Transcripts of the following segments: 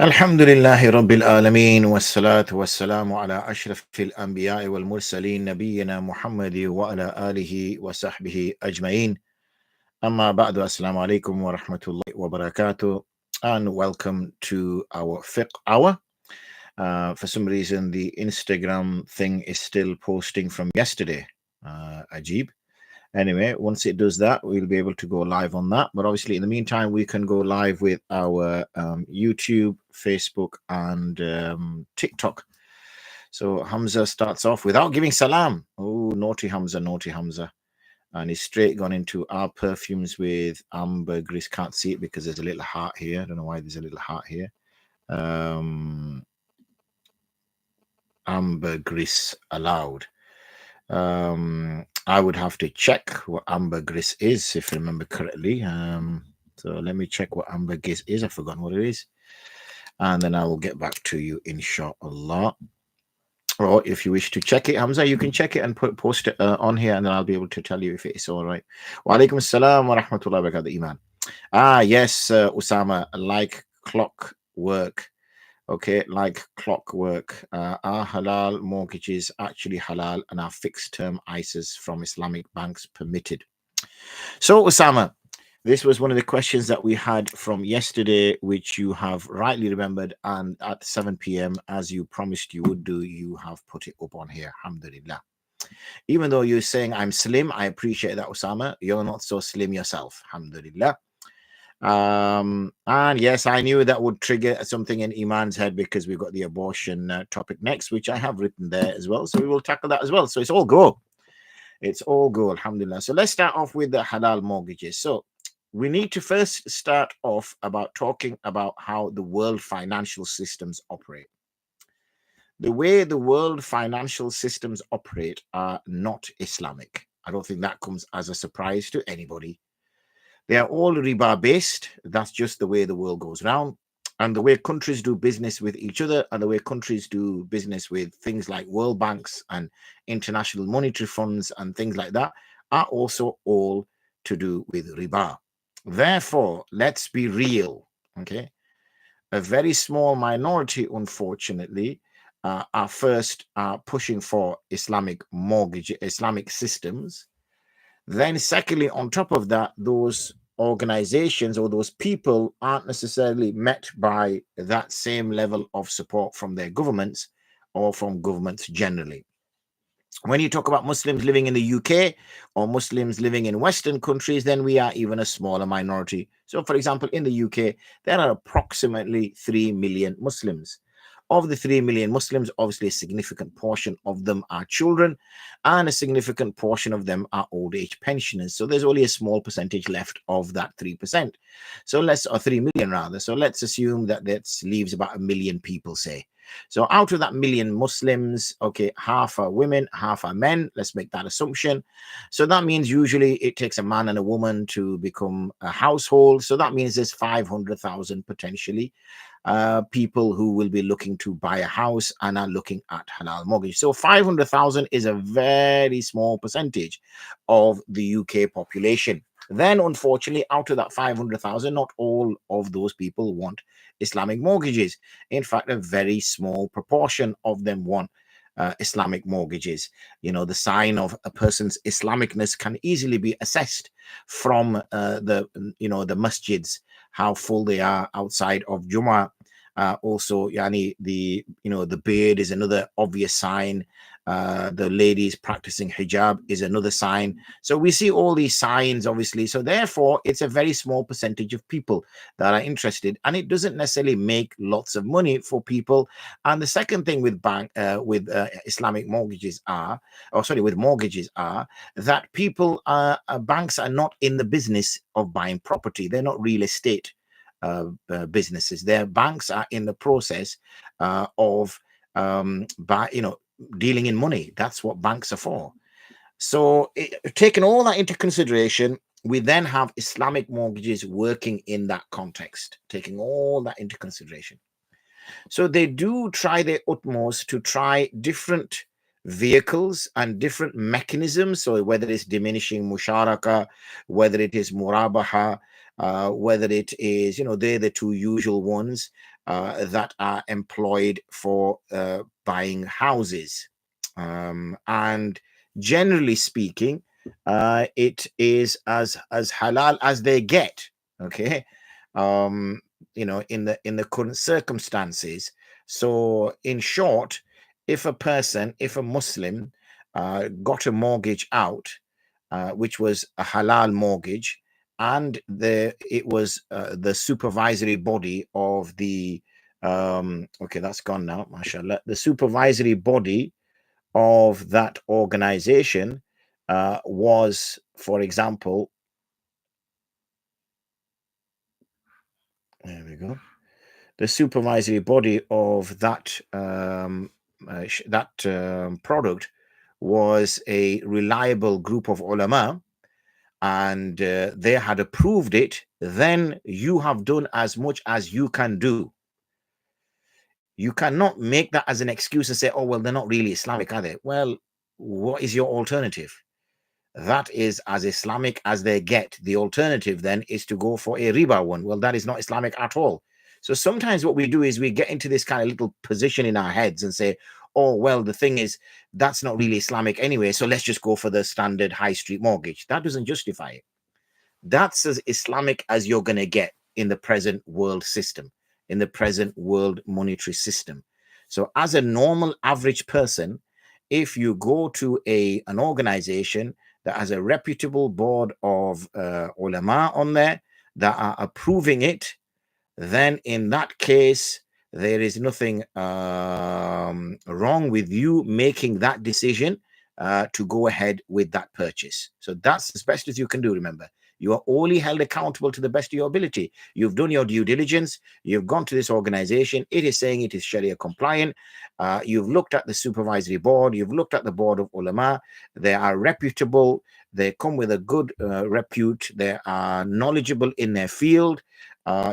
الحمد لله رب العالمين والصلاة والسلام على أشرف الأنبياء والمرسلين نبينا محمد وعلى آله وصحبه أجمعين أما بعد السلام عليكم ورحمة الله وبركاته and welcome to our fiqh hour. For some reason the Instagram thing is still posting from yesterday. Ajib. Anyway, once it does that, we'll be able to go live on that. But obviously, in the meantime, we can go live with our YouTube, Facebook, and TikTok. So Hamza starts off without giving salam. Oh, naughty Hamza, naughty Hamza. And he's straight gone into our perfumes with ambergris. Can't see it because there's a little heart here. I don't know why there's a little heart here. Ambergris allowed. I would have to check what ambergris is, if I remember correctly. So let me check what ambergris is. I've forgotten what it is. And then I will get back to you, inshallah. Or if you wish to check it, Hamza, you can check it and post it on here, and then I'll be able to tell you if it's all right. Wa alaikum assalam wa rahmatullahi wa barakatuh, Iman. Yes, Usama, like clockwork. Okay, like clockwork. Are halal mortgages actually halal, and are fixed term ISAs from Islamic banks permitted? So, Osama, this was one of the questions that we had from yesterday, which you have rightly remembered. And at 7 p.m., as you promised you would do, you have put it up on here. Alhamdulillah. Even though you're saying I'm slim, I appreciate that, Osama. You're not so slim yourself. Alhamdulillah. And yes, I knew that would trigger something in Iman's head because we've got the abortion topic next, which I have written there as well. So we will tackle that as well. So it's all go. It's all go, alhamdulillah. So let's start off with the halal mortgages. So we need to first start off about talking about how the world financial systems operate. The way the world financial systems operate are not Islamic. I don't think that comes as a surprise to anybody. They are all riba based. That's just the way the world goes round. And the way countries do business with each other and the way countries do business with things like world banks and international monetary funds and things like that are also all to do with riba. Therefore, let's be real. Okay. A very small minority, unfortunately, are first pushing for Islamic mortgage, Islamic systems. Then, secondly, on top of that, those organizations or those people aren't necessarily met by that same level of support from their governments or from governments generally. When you talk about Muslims living in the UK or Muslims living in Western countries, then we are even a smaller minority. So, for example, in the UK, there are approximately 3 million Muslims. Of the 3 million Muslims, obviously a significant portion of them are children and a significant portion of them are old age pensioners. So there's only a small percentage left of that 3%. So or 3 million rather. So let's assume that leaves about 1 million people, say. So out of that million Muslims, okay, half are women, half are men. Let's make that assumption. So that means usually it takes a man and a woman to become a household. So that means there's 500,000 potentially people who will be looking to buy a house and are looking at halal mortgage. So 500,000 is a very small percentage of the UK population. Then, unfortunately, out of that 500,000, not all of those people want Islamic mortgages. In fact, a very small proportion of them want Islamic mortgages. You know, the sign of a person's Islamicness can easily be assessed from the masjids, how full they are outside of Jummah. Also, yani the beard is another obvious sign. The ladies practicing hijab is another sign. So we see all these signs, obviously. So therefore, it's a very small percentage of people that are interested, and it doesn't necessarily make lots of money for people. And the second thing with Islamic mortgages with mortgages are that people banks are not in the business of buying property. They're not real estate businesses. Their banks are in the process of dealing in money. That's what banks are for. So taking all that into consideration, we then have Islamic mortgages working in that context, taking all that into consideration. So they do try their utmost to try different vehicles and different mechanisms. So whether it's diminishing musharaka, whether it is murabaha, whether it is, they're the two usual ones. that are employed for buying houses. And generally speaking, it is as halal as they get. Okay, in the current circumstances. So, in short, if a Muslim got a mortgage out, which was a halal mortgage, and it was the supervisory body of the okay, that's gone now, mashallah. The supervisory body of that organization was, for example, there we go. The supervisory body of that product was a reliable group of ulama, and they had approved it. Then you have done as much as you can do. You cannot make that as an excuse and say, oh, well, they're not really Islamic, are they? Well, what is your alternative? That is as Islamic as they get. The alternative then is to go for a riba one. Well, that is not Islamic at all. So sometimes what we do is we get into this kind of little position in our heads and say, oh, well, the thing is, that's not really Islamic anyway, so let's just go for the standard high street mortgage. That doesn't justify it. That's as Islamic as you're going to get in the present world system, in the present world monetary system. So as a normal average person, if you go to an organization that has a reputable board of ulama on there that are approving it, then in that case, there is nothing wrong with you making that decision to go ahead with that purchase. So that's as best as you can do, remember. You are only held accountable to the best of your ability. You've done your due diligence. You've gone to this organization. It is saying it is Sharia compliant. You've looked at the supervisory board. You've looked at the board of ulama. They are reputable. They come with a good repute. They are knowledgeable in their field.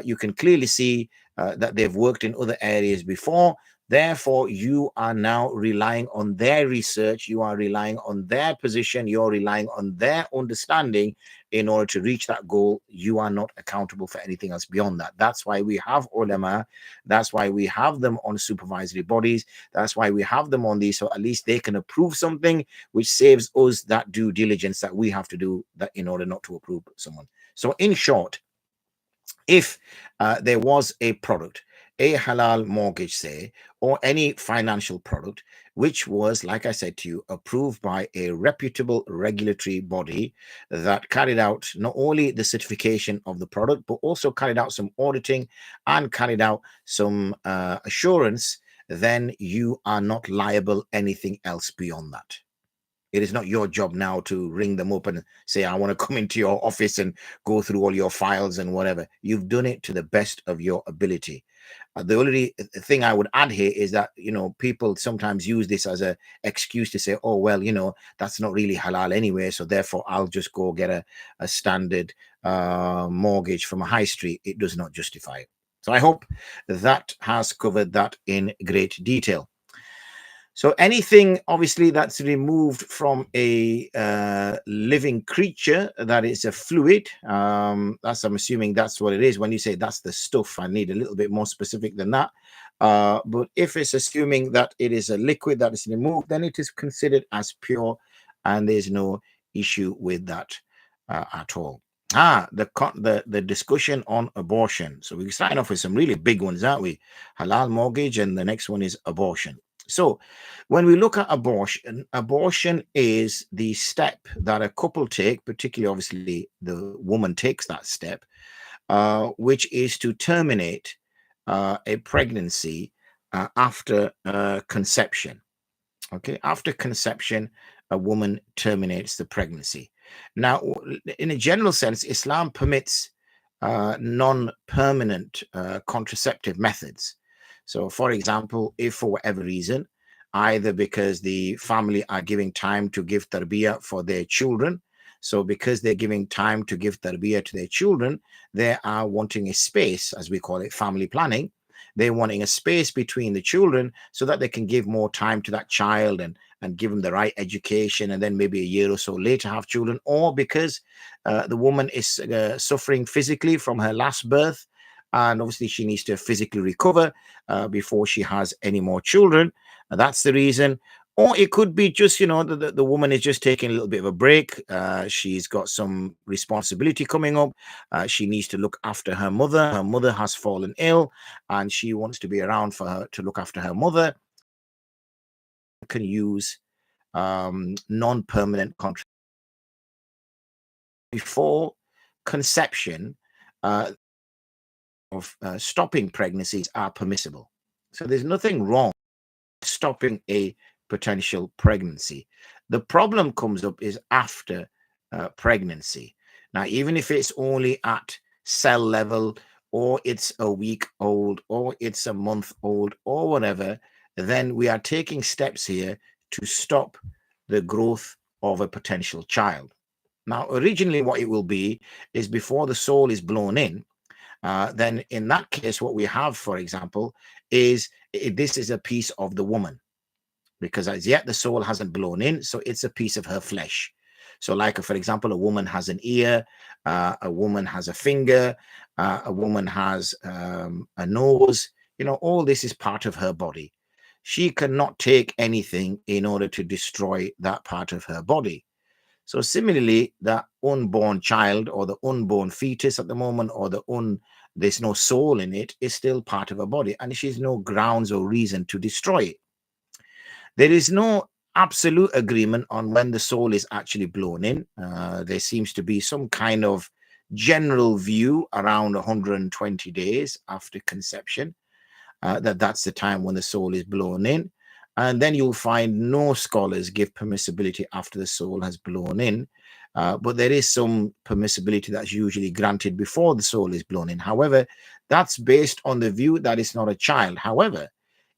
You can clearly see that they've worked in other areas before. Therefore, you are now relying on their research. You are relying on their position. You're relying on their understanding in order to reach that goal. You are not accountable for anything else beyond that. That's why we have ulama. That's why we have them on supervisory bodies. That's why we have them on these, so at least they can approve something, which saves us that due diligence that we have to do that in order not to approve someone. So in short, if there was a product, a halal mortgage, say, or any financial product, which was, like I said to you, approved by a reputable regulatory body that carried out not only the certification of the product, but also carried out some auditing and carried out some assurance, then you are not liable anything else beyond that. It is not your job now to ring them up and say, I want to come into your office and go through all your files and whatever. You've done it to the best of your ability. The only thing I would add here is that, people sometimes use this as an excuse to say, oh, well, that's not really halal anyway, so therefore I'll just go get a standard mortgage from a high street. It does not justify it. So I hope that has covered that in great detail. So anything, obviously, that's removed from a living creature, that is a fluid, I'm assuming that's what it is. When you say that's the stuff, I need a little bit more specific than that. But if it's assuming that it is a liquid that is removed, then it is considered as pure, and there's no issue with that at all. The discussion on abortion. So we're starting off with some really big ones, aren't we? Halal mortgage, and the next one is abortion. So when we look at abortion is the step that a couple take, particularly obviously the woman takes that step, which is to terminate a pregnancy after conception. Okay, after conception, a woman terminates the pregnancy. Now, in a general sense, Islam permits non-permanent contraceptive methods. So, for example, if for whatever reason, either because the family are giving time to give tarbiyah for their children, so because they're giving time to give tarbiyah to their children, they are wanting a space, as we call it, family planning. They're wanting a space between the children so that they can give more time to that child and give them the right education, and then maybe a year or so later have children, or because the woman is suffering physically from her last birth, and obviously she needs to physically recover before she has any more children. That's the reason. Or it could be just, the woman is just taking a little bit of a break. She's got some responsibility coming up. She needs to look after her mother. Her mother has fallen ill, and she wants to be around for her to look after her mother. Can use non-permanent contract before conception. Of stopping pregnancies are permissible. So there's nothing wrong with stopping a potential pregnancy. The problem comes up is after pregnancy. Now, even if it's only at cell level, or it's a week old, or it's a month old, or whatever, then we are taking steps here to stop the growth of a potential child. Now, originally what it will be is before the soul is blown in, then in that case, what we have, for example, is this is a piece of the woman, because as yet the soul hasn't blown in, so it's a piece of her flesh. So like, for example, a woman has an ear, a woman has a finger, a woman has a nose, all this is part of her body. She cannot take anything in order to destroy that part of her body. So similarly, that unborn child or the unborn fetus at the moment, or there's no soul in it, is still part of her body, and she's no grounds or reason to destroy it. There is no absolute agreement on when the soul is actually blown in. There seems to be some kind of general view around 120 days after conception, that's the time when the soul is blown in. And then you'll find no scholars give permissibility after the soul has blown in. But there is some permissibility that's usually granted before the soul is blown in. However, that's based on the view that it's not a child. However,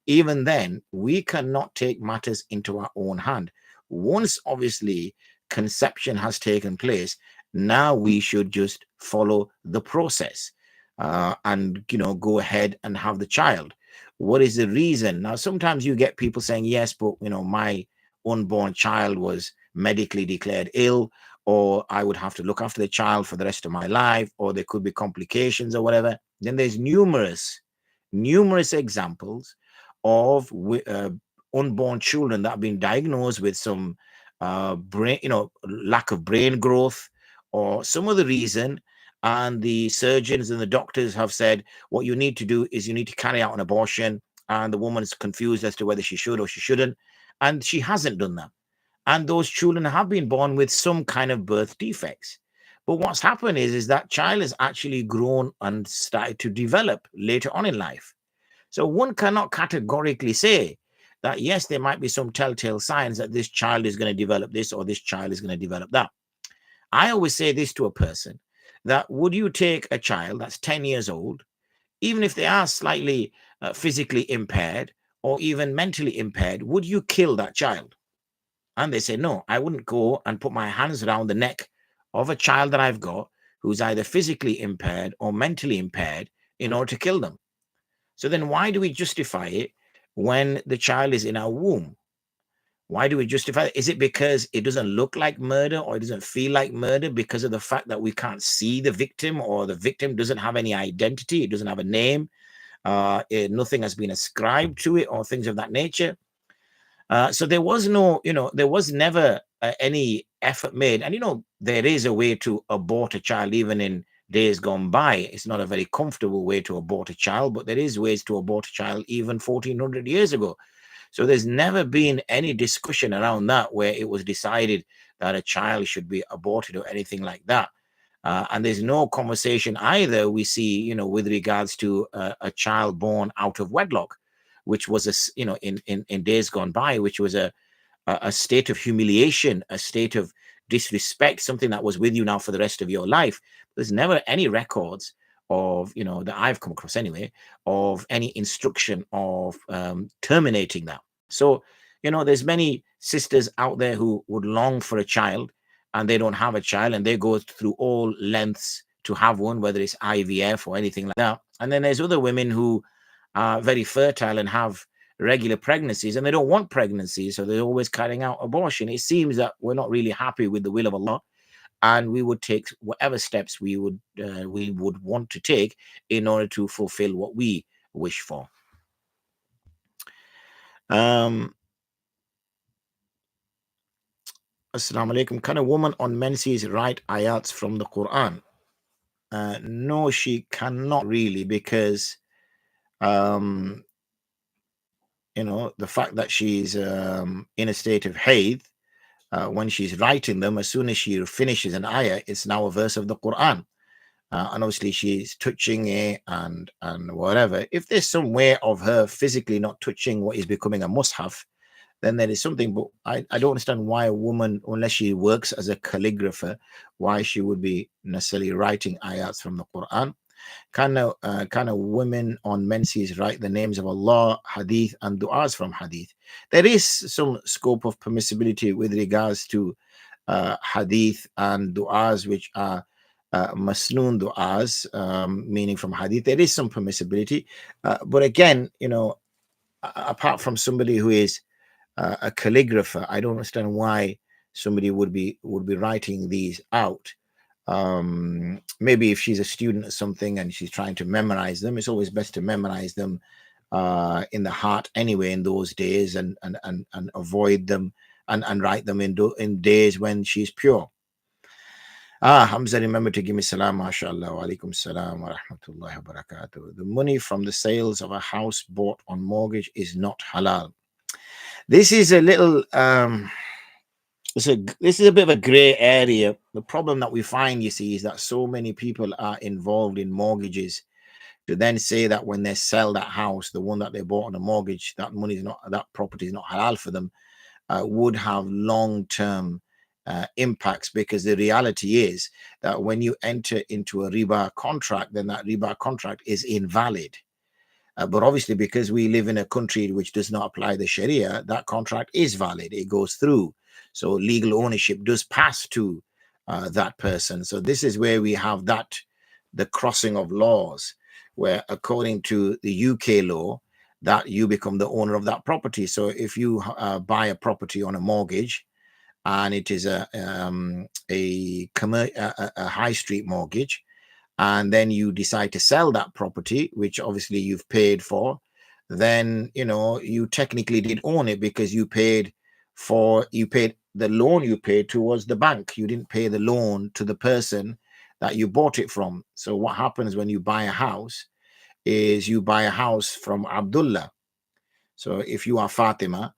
even then, we cannot take matters into our own hand. Once, obviously, conception has taken place, now we should just follow the process and, go ahead and have the child. What is the reason? Now, sometimes you get people saying, yes, but, my unborn child was medically declared ill, or I would have to look after the child for the rest of my life, or there could be complications or whatever. Then there's numerous examples of unborn children that have been diagnosed with some brain, lack of brain growth or some other reason, and the surgeons and the doctors have said what you need to do is you need to carry out an abortion, and the woman's confused as to whether she should or she shouldn't, and she hasn't done that. And those children have been born with some kind of birth defects. But what's happened is that child has actually grown and started to develop later on in life. So one cannot categorically say that, yes, there might be some telltale signs that this child is going to develop this or this child is going to develop that. I always say this to a person, that would you take a child that's 10 years old, even if they are slightly physically impaired or even mentally impaired, would you kill that child? And they say, no, I wouldn't go and put my hands around the neck of a child that I've got who's either physically impaired or mentally impaired in order to kill them. So then why do we justify it when the child is in our womb? Why do we justify it? Is it because it doesn't look like murder, or it doesn't feel like murder because of the fact that we can't see the victim, or the victim doesn't have any identity, it doesn't have a name, nothing has been ascribed to it, or things of that nature? So there was no, there was never any effort made. And, there is a way to abort a child even in days gone by. It's not a very comfortable way to abort a child, but there is ways to abort a child even 1400 years ago. So there's never been any discussion around that where it was decided that a child should be aborted or anything like that. And there's no conversation either we see, with regards to a child born out of wedlock, which was in days gone by, which was a state of humiliation, a state of disrespect, something that was with you now for the rest of your life. There's never any records of, that I've come across anyway, of any instruction of terminating that. So, there's many sisters out there who would long for a child and they don't have a child, and they go through all lengths to have one, whether it's IVF or anything like that. And then there's other women who are very fertile and have regular pregnancies, and they don't want pregnancy, so they're always carrying out abortion. It seems that we're not really happy with the will of Allah, and we would take whatever steps we would want to take in order to fulfill what we wish for. Assalamu alaikum. Can a woman on menses write ayats from the Quran? No, she cannot really, because the fact that she's in a state of haid, when she's writing them, as soon as she finishes an ayah, it's now a verse of the Quran. And obviously she's touching it and whatever. If there's some way of her physically not touching what is becoming a mushaf, then there is something. But I don't understand why a woman, unless she works as a calligrapher, why she would be necessarily writing ayats from the Quran. Can a women on menses write the names of Allah, hadith, and du'as from hadith? There is some scope of permissibility with regards to hadith and du'as, which are masnoon du'as, meaning from hadith. There is some permissibility, but again, apart from somebody who is a calligrapher, I don't understand why somebody would be writing these out. Maybe if she's a student or something and she's trying to memorize them, it's always best to memorize them in the heart anyway in those days, and avoid them and write them in days when she's pure. Hamza, remember to give me salam, mashallah, wa alaikum salam wa rahmatullahi wa barakatuh. The money from the sales of a house bought on mortgage is not halal. This is a little this is a bit of a gray area. The problem that we find, you see, is that so many people are involved in mortgages to then say that when they sell that house, the one that they bought on a mortgage, that property is not halal for them, would have long-term impacts, because the reality is that when you enter into a riba contract, then that riba contract is invalid. But obviously, because we live in a country which does not apply the Sharia, that contract is valid. It goes through. So legal ownership does pass to that person. So this is where we have the crossing of laws, where according to the UK law, that you become the owner of that property. So if you buy a property on a mortgage, and it is a high street mortgage, and then you decide to sell that property, which obviously you've paid for, then you technically did own it, because you paid the loan you paid towards the bank. You didn't pay the loan to the person that you bought it from. So what happens when you buy a house is you buy a house from Abdullah. So if you are Fatima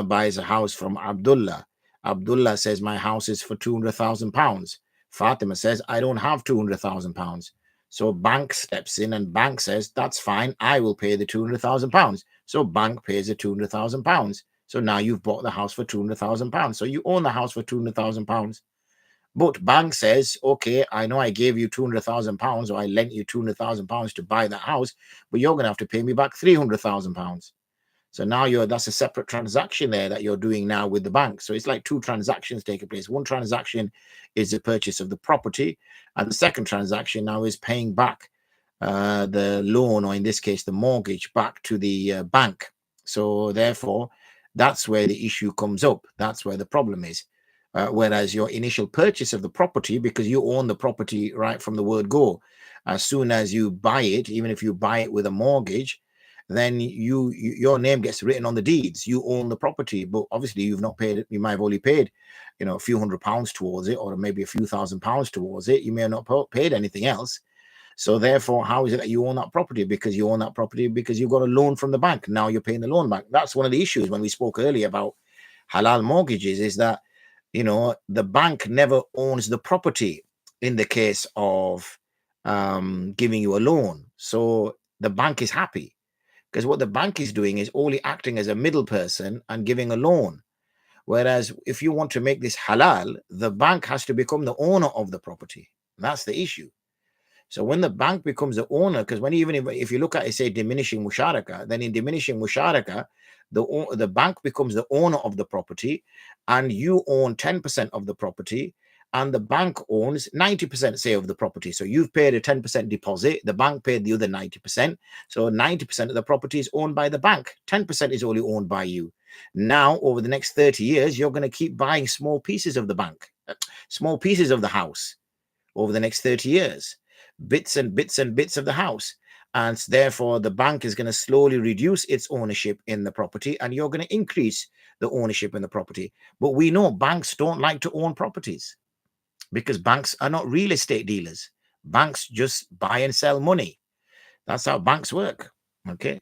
buys a house from Abdullah. Abdullah says, my house is for £200,000. Fatima says, I don't have £200,000. So bank steps in, and bank says, that's fine, I will pay the £200,000. So bank pays the £200,000. So now you've bought the house for £200,000. So you own the house for £200,000. But bank says, okay, I know I gave you £200,000, or I lent you £200,000 to buy that house, but you're going to have to pay me back £300,000. So now that's a separate transaction there that you're doing now with the bank. So it's like two transactions taking place. One transaction is the purchase of the property, and the second transaction now is paying back the loan, or in this case, the mortgage, back to the bank. So therefore, that's where the issue comes up. That's where the problem is. Whereas your initial purchase of the property, because you own the property right from the word go, as soon as you buy it, even if you buy it with a mortgage, then your name gets written on the deeds. You own the property, but obviously you've not paid it. You might have only paid, a few £100 towards it, or maybe a few £1,000s towards it. You may have not paid anything else. So therefore, how is it that you own that property? Because you own that property because you got a loan from the bank. Now you're paying the loan back. That's one of the issues when we spoke earlier about halal mortgages, is that the bank never owns the property in the case of giving you a loan. So the bank is happy, because what the bank is doing is only acting as a middle person and giving a loan. Whereas if you want to make this halal, the bank has to become the owner of the property. That's the issue. So when the bank becomes the owner, because even if you look at it, say diminishing musharaka, then in diminishing musharaka, the bank becomes the owner of the property, and you own 10% of the property, and the bank owns 90%, say, of the property. So you've paid a 10% deposit, the bank paid the other 90%. So 90% of the property is owned by the bank. 10% is only owned by you. Now, over the next 30 years, you're going to keep buying small pieces of the bank. small pieces of the house over the next 30 years, bits and bits and bits of the house. And therefore, the bank is going to slowly reduce its ownership in the property, and you're going to increase the ownership in the property. But we know banks don't like to own properties because banks are not real estate dealers. Banks just buy and sell money. That's how banks work. Okay.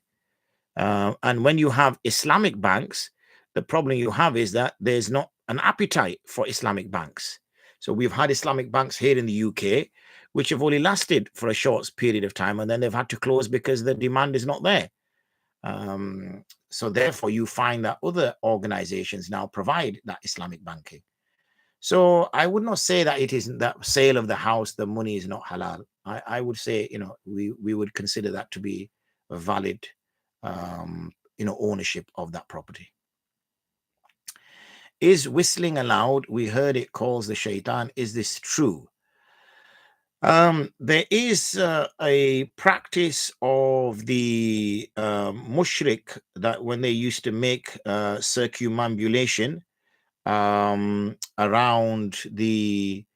And when you have Islamic banks, the problem you have is that there's not an appetite for Islamic banks. So we've had Islamic banks here in the UK, which have only lasted for a short period of time, and then they've had to close because the demand is not there. So therefore, you find that other organizations now provide that Islamic banking. So I would not say that it isn't that sale of the house, the money is not halal. I would say, we would consider that to be a valid, ownership of that property. Is whistling allowed? We heard it calls the Shaitan. Is this true? There is a practice of the mushrik that when they used to make circumambulation around the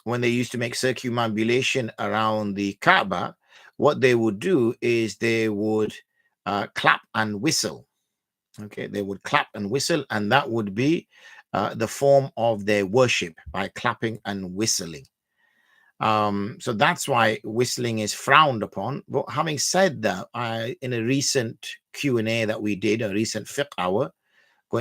when they used to make circumambulation around the Kaaba, what they would do is they would clap and whistle. Okay, they would clap and whistle, and that would be the form of their worship, by clapping and whistling. So that's why whistling is frowned upon. But having said that, in a recent Q&A that we did, a recent FiqHour,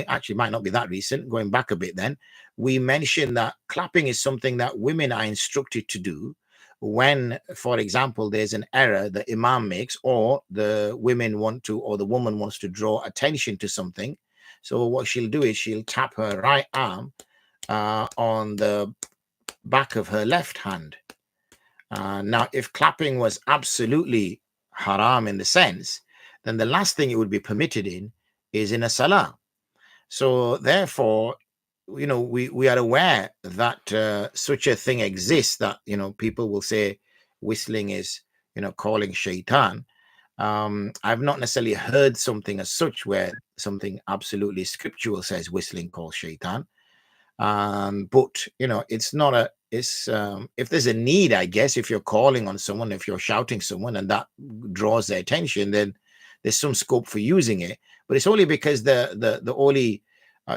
actually might not be that recent, going back a bit then, we mentioned that clapping is something that women are instructed to do when, for example, there's an error the imam makes, or the women want to, or the woman wants to draw attention to something. So what she'll do is she'll tap her right arm on the back of her left hand. Now, if clapping was absolutely haram in the sense, then the last thing it would be permitted in is in a salah. So therefore, we are aware that such a thing exists, that, people will say whistling is, calling Shaitan. I've not necessarily heard something as such where something absolutely scriptural says whistling calls Shaitan. But, it's not if there's a need, I guess, if you're calling on someone, if you're shouting someone and that draws their attention, then there's some scope for using it. But it's only because the only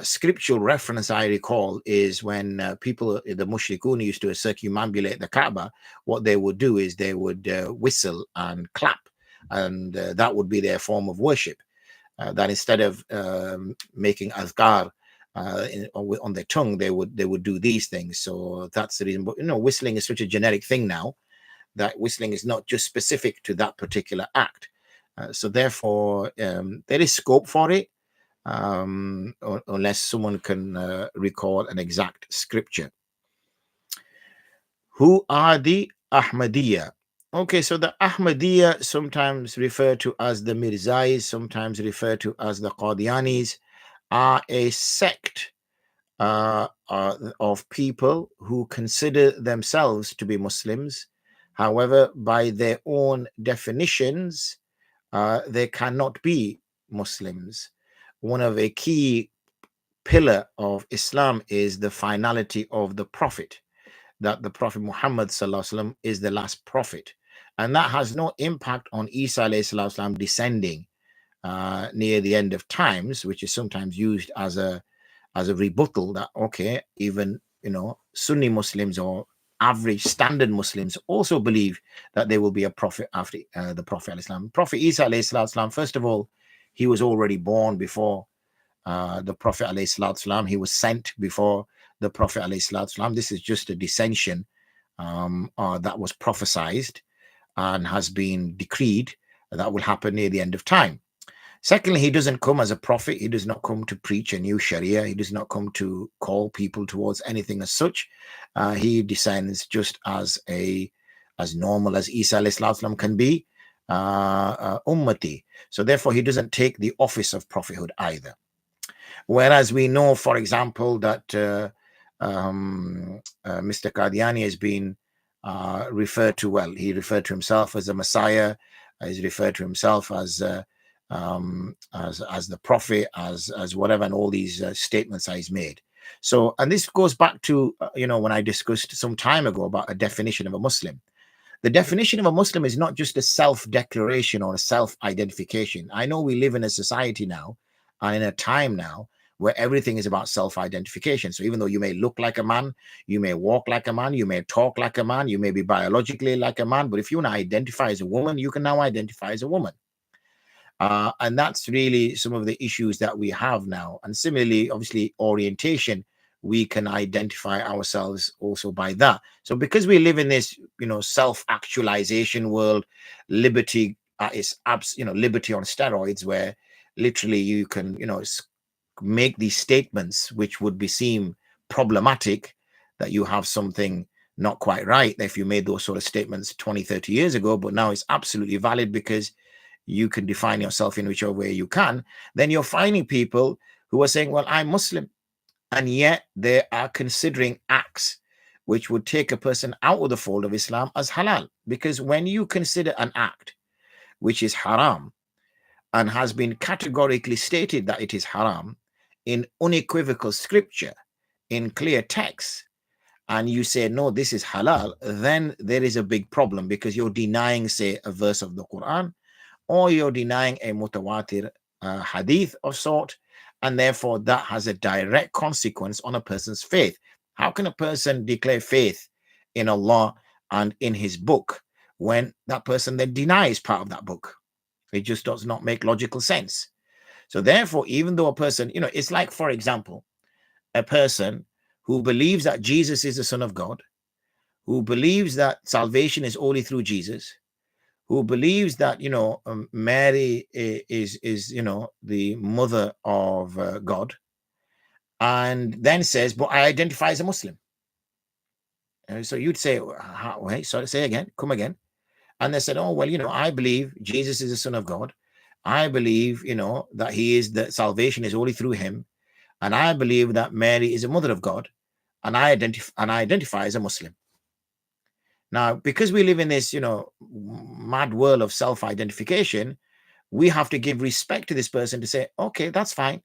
scriptural reference I recall is when people, the mushrikun, used to circumambulate the Kaaba. What they would do is they would whistle and clap, and that would be their form of worship. That instead of making azkar on their tongue, they would do these things. So that's the reason. But whistling is such a generic thing now that whistling is not just specific to that particular act. So therefore, there is scope for it, unless someone can recall an exact scripture. Who are the Ahmadiyya? Okay, so the Ahmadiyya, sometimes referred to as the Mirzais, sometimes referred to as the Qadianis, are a sect of people who consider themselves to be Muslims. However, by their own definitions, they cannot be Muslims. One of a key pillar of Islam is the finality of the Prophet, that the Prophet Muhammad is the last prophet. And that has no impact on Isa descending near the end of times, which is sometimes used as a rebuttal that, okay, even, Sunni Muslims or average standard Muslims also believe that there will be a prophet after the Prophet al-Islam. Prophet Isa first of all, he was already born before the Prophet al-Islam. He was sent before the Prophet al-Islam. This is just a dissension that was prophesied and has been decreed that will happen near the end of time. Secondly, he doesn't come as a prophet. He does not come to preach a new Sharia. He does not come to call people towards anything as such. He descends just as normal as Isa al-Islam can be, ummati. So therefore, he doesn't take the office of prophethood either. Whereas we know, for example, that Mr. Qadiani has been referred to, he referred to himself as a Messiah. He's referred to himself as the prophet, as whatever, and all these statements he's made. So, and this goes back to, when I discussed some time ago about a definition of a Muslim. The definition of a Muslim is not just a self-declaration or a self-identification. I know we live in a society now and in a time now where everything is about self-identification. So even though you may look like a man, you may walk like a man, you may talk like a man, you may be biologically like a man, but if you want to identify as a woman, you can now identify as a woman. And that's really some of the issues that we have now. And similarly, obviously, orientation, we can identify ourselves also by that. So because we live in this, self-actualization world, liberty is liberty on steroids, where literally you can, make these statements which would be seem problematic, that you have something not quite right if you made those sort of statements 20, 30 years ago, but now it's absolutely valid because you can define yourself in whichever way you can. Then you're finding people who are saying, well, I'm Muslim, and yet they are considering acts which would take a person out of the fold of Islam as halal. Because when you consider an act which is haram and has been categorically stated that it is haram in unequivocal scripture, in clear text, and you say, no, this is halal, then there is a big problem, because you're denying, say, a verse of the Quran, or you're denying a mutawatir hadith of sort, and therefore that has a direct consequence on a person's faith. How can a person declare faith in Allah and in his book when that person then denies part of that book? It just does not make logical sense. So therefore, even though a person, it's like, for example, a person who believes that Jesus is the Son of God, who believes that salvation is only through Jesus, who believes that, Mary is the mother of God, and then says, but I identify as a Muslim. And so you'd say, wait, sorry, say again, come again. And they said, oh, well, I believe Jesus is the Son of God. I believe, that that salvation is only through him. And I believe that Mary is a mother of God. And I identify as a Muslim. Now, because we live in this, mad world of self-identification, we have to give respect to this person to say, okay, that's fine.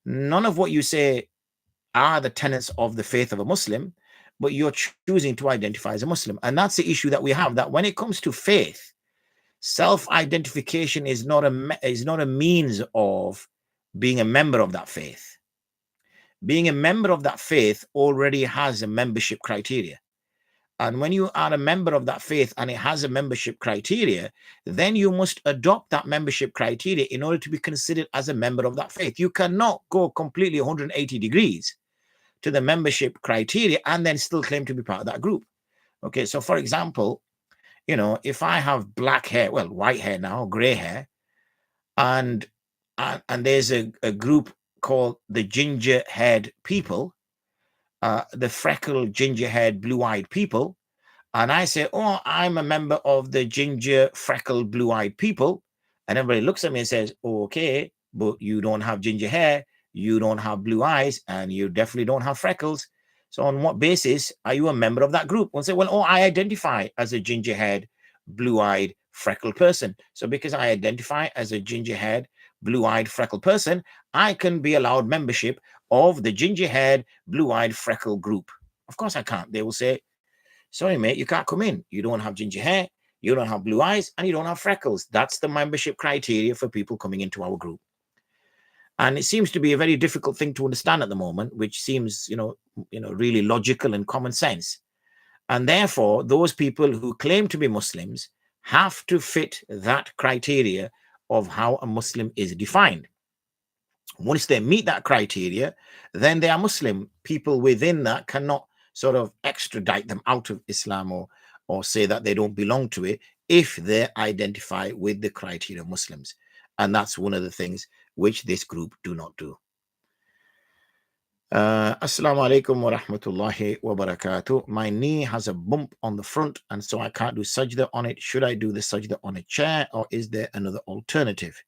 None of what you say are the tenets of the faith of a Muslim, but you're choosing to identify as a Muslim. And that's the issue that we have, that when it comes to faith, self-identification is not a means of being a member of that faith. Being a member of that faith already has a membership criteria. And when you are a member of that faith and it has a membership criteria, then you must adopt that membership criteria in order to be considered as a member of that faith. You cannot go completely 180 degrees to the membership criteria and then still claim to be part of that group. Okay, so for example, if I have black hair, well, white hair now, gray hair, and there's a group called the ginger-haired people, the freckled, ginger-haired, blue-eyed people, and I say, oh, I'm a member of the ginger, freckled, blue-eyed people, and everybody looks at me and says, oh, okay, but you don't have ginger hair, you don't have blue eyes, and you definitely don't have freckles. So on what basis are you a member of that group? We'll say, well, I identify as a ginger-haired, blue-eyed, freckled person. So because I identify as a ginger-haired, blue-eyed, freckled person, I can be allowed membership of the ginger-haired, blue-eyed, freckled group. Of course I can't. They will say, sorry, mate, you can't come in. You don't have ginger hair, you don't have blue eyes, and you don't have freckles. That's the membership criteria for people coming into our group. And it seems to be a very difficult thing to understand at the moment, which seems, really logical and common sense. And therefore, those people who claim to be Muslims have to fit that criteria of how a Muslim is defined. Once they meet that criteria, then they are Muslim. People within that cannot sort of extradite them out of Islam or say that they don't belong to it if they identify with the criteria of Muslims. And that's one of the things which this group do not do. Assalamu alaikum wa rahmatullahi wa barakatuh. My knee has a bump on the front, and so I can't do sajda on it. Should I do the sajda on a chair, or is there another alternative?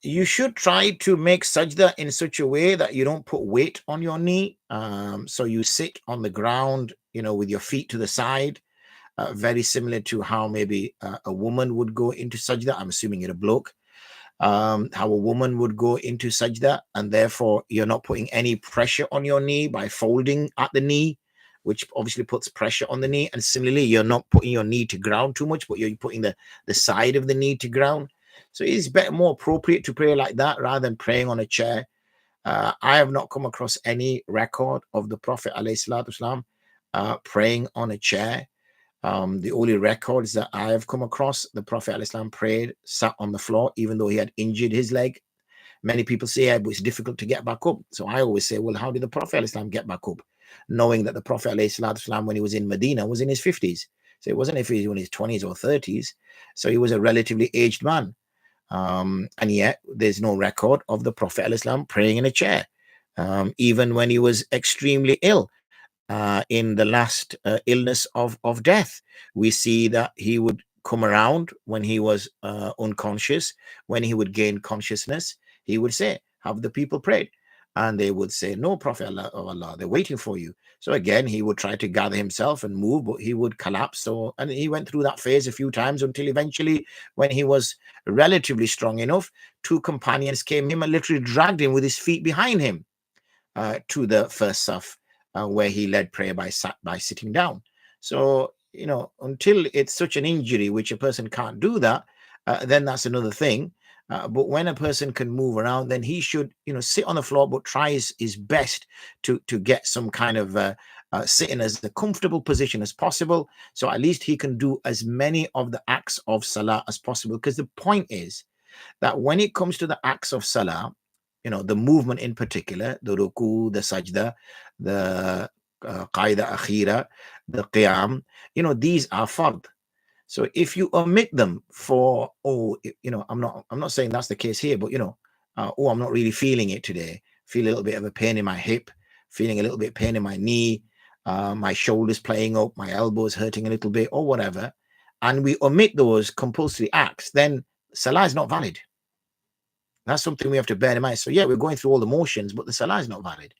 You should try to make sajda in such a way that you don't put weight on your knee. So you sit on the ground, with your feet to the side, very similar to how maybe a woman would go into sajda. I'm assuming you're a bloke. how a woman would go into sajda, and therefore you're not putting any pressure on your knee by folding at the knee, which obviously puts pressure on the knee. And similarly, you're not putting your knee to ground too much, but you're putting the side of the knee to ground. So it's better, more appropriate to pray like that rather than praying on a chair. I have not come across any record of the Prophet ﷺ praying on a chair. The only records that I have come across, the Prophet ﷺ prayed, sat on the floor, even though he had injured his leg. Many people say, yeah, but it's difficult to get back up. So I always say, well, how did the Prophet ﷺ get back up? Knowing that the Prophet ﷺ, when he was in Medina, was in his 50s. So it wasn't if he was in his 20s or 30s. So he was a relatively aged man. And yet there's no record of the Prophet ﷺ praying in a chair, even when he was extremely ill. In the last illness of death, we see that he would come around when he was unconscious. When he would gain consciousness, he would say, have the people prayed? And they would say, no, Prophet of Allah, they're waiting for you. So again, he would try to gather himself and move, but he would collapse. So, and he went through that phase a few times until eventually, when he was relatively strong enough, two companions came him and literally dragged him with his feet behind him to the first saf, where he led prayer by sitting down. So, until it's such an injury which a person can't do that, then that's another thing. But when a person can move around, then he should, sit on the floor, but try his best to get some kind of sitting as a comfortable position as possible. So at least he can do as many of the acts of salah as possible. Because the point is that when it comes to the acts of salah, the movement in particular, the ruku, the sajda, the qaida akhira, the qiyam, these are fard. So if you omit them for, I'm not saying that's the case here, but I'm not really feeling it today. Feel a little bit of a pain in my hip, feeling a little bit of pain in my knee, my shoulders playing up, my elbows hurting a little bit, or whatever, and we omit those compulsory acts, then salah is not valid. That's something we have to bear in mind. So yeah, we're going through all the motions, but the salah is not valid.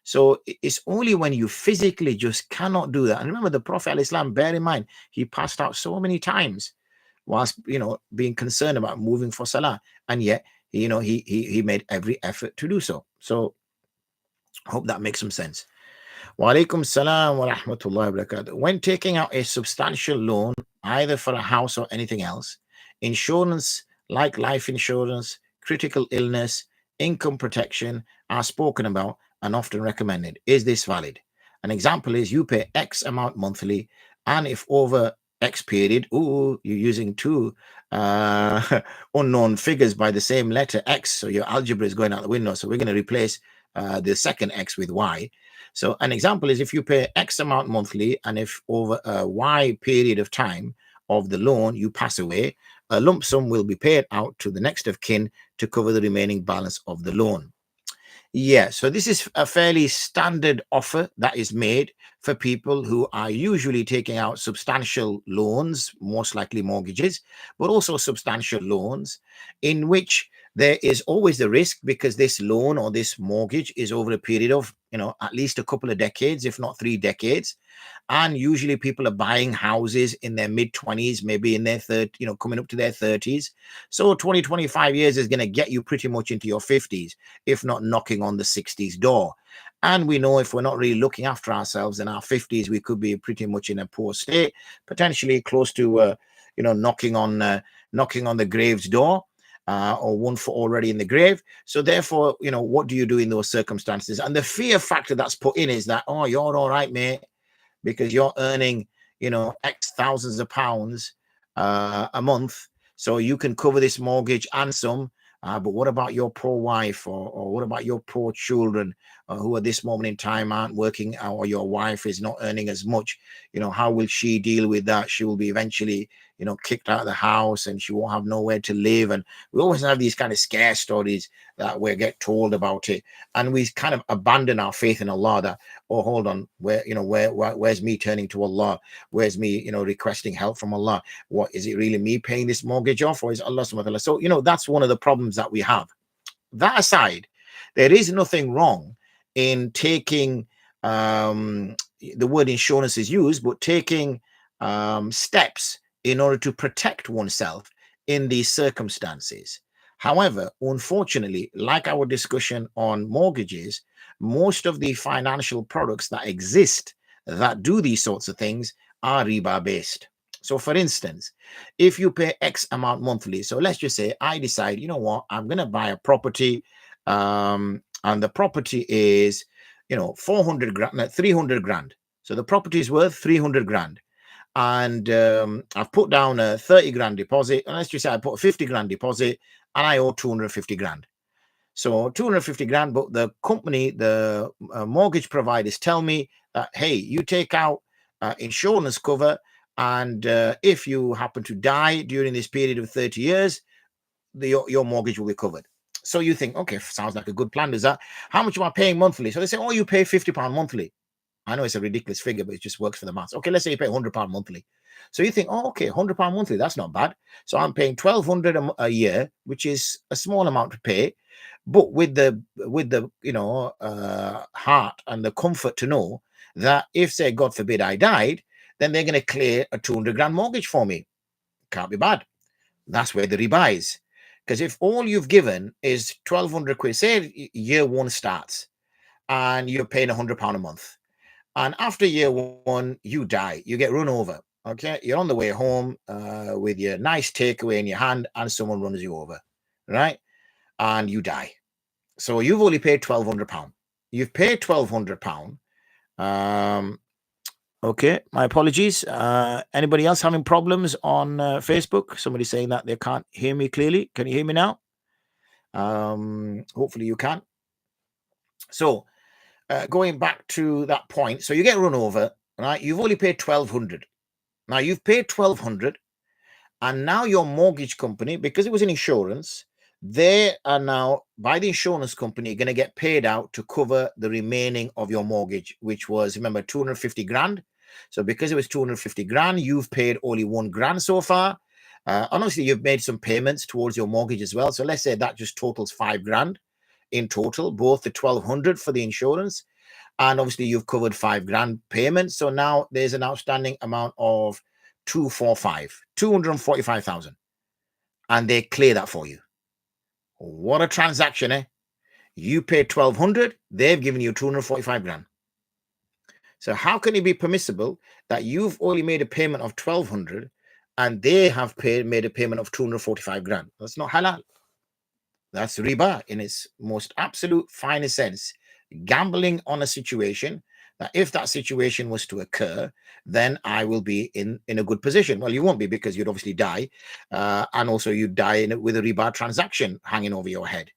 So it's only when you physically just cannot do that. And remember, the Prophet ﷺ, bear in mind, he passed out so many times whilst being concerned about moving for salah, and yet he made every effort to do so. So hope that makes some sense. Wa alaikum salam wa rahmatullahi wa barakatuh. When taking out a substantial loan, either for a house or anything else, insurance like life insurance, critical illness, income protection are spoken about and often recommended. Is this valid? An example is you pay X amount monthly, and if over X period, you're using two unknown figures by the same letter X, so your algebra is going out the window. So we're going to replace the second X with Y. So an example is if you pay X amount monthly, and if over a Y period of time of the loan you pass away, a lump sum will be paid out to the next of kin to cover the remaining balance of the loan. Yeah, so this is a fairly standard offer that is made for people who are usually taking out substantial loans, most likely mortgages, but also substantial loans, in which there is always the risk, because this loan or this mortgage is over a period of, at least a couple of decades, if not 3 decades. And usually people are buying houses in their mid-20s, maybe in their coming up to their 30s. So 25 years is going to get you pretty much into your 50s, if not knocking on the 60s door. And we know if we're not really looking after ourselves in our 50s, we could be pretty much in a poor state, potentially close to, knocking on the grave's door. Or one foot already in the grave. So therefore, what do you do in those circumstances? And the fear factor that's put in is that, oh, you're all right, mate, because you're earning, X thousands of pounds a month, so you can cover this mortgage and some. But what about your poor wife, or what about your poor children who at this moment in time aren't working, or your wife is not earning as much? How will she deal with that? She will be eventually, kicked out of the house, and she won't have nowhere to live. And we always have these kind of scare stories that we get told about it, and we kind of abandon our faith in Allah. That, oh, hold on, where's me turning to Allah? Where's me, requesting help from Allah? What is it really, me paying this mortgage off, or is Allah subhanahu wa ta'ala? So that's one of the problems that we have. That aside, there is nothing wrong in taking the word insurance is used, but taking steps in order to protect oneself in these circumstances. However, unfortunately, like our discussion on mortgages, most of the financial products that exist that do these sorts of things are riba based. So for instance, if you pay X amount monthly, so let's just say I decide, you know what, I'm going to buy a property, and the property is, 400 grand, no, 300 grand. So the property is worth 300 grand. And I've put down a 30 grand deposit. And let's just say I put a 50 grand deposit and I owe 250 grand. So 250 grand, but the company, the mortgage providers tell me that, hey, you take out insurance cover, and if you happen to die during this period of 30 years, your mortgage will be covered. So you think, okay, sounds like a good plan. Does that? How much am I paying monthly? So they say, oh, you pay £50 monthly. I know it's a ridiculous figure, but it just works for the maths. Okay, let's say you pay £100 monthly. So you think, oh, okay, £100 monthly, that's not bad. So I'm paying £1,200 a year, which is a small amount to pay, but with the heart and the comfort to know that if, say, God forbid, I died, then they're going to clear a 200 grand mortgage for me. Can't be bad. That's where the riba is. Because if all you've given is 1,200 quid, say year one starts and you're paying £100 a month, and after year one, you die, you get run over. Okay, you're on the way home with your nice takeaway in your hand, and someone runs you over, right? And you die. So you've only paid £1,200. You've paid £1,200. Okay, my apologies. Anybody else having problems on Facebook? Somebody saying that they can't hear me clearly. Can you hear me now? Hopefully you can. So going back to that point, so you get run over, right? You've only paid 1,200. Now you've paid 1,200, and now your mortgage company, because it was an insurance, they are now, by the insurance company, going to get paid out to cover the remaining of your mortgage, which was, remember, 250 grand. So because it was 250 grand, you've paid only 1 grand so far. Honestly, you've made some payments towards your mortgage as well. So let's say that just totals 5 grand in total, both the 1,200 for the insurance, and obviously you've covered 5 grand payments. So now there's an outstanding amount of 245,000, and they clear that for you. What a transaction, eh? You paid 1,200, they've given you 245 grand. So how can it be permissible that you've only made a payment of 1,200 and they have made a payment of 245 grand? That's not halal. That's riba in its most absolute finest sense. Gambling on a situation that if that situation was to occur, then I will be in a good position. Well, you won't be, because you'd obviously die. And also you'd die with a riba transaction hanging over your head.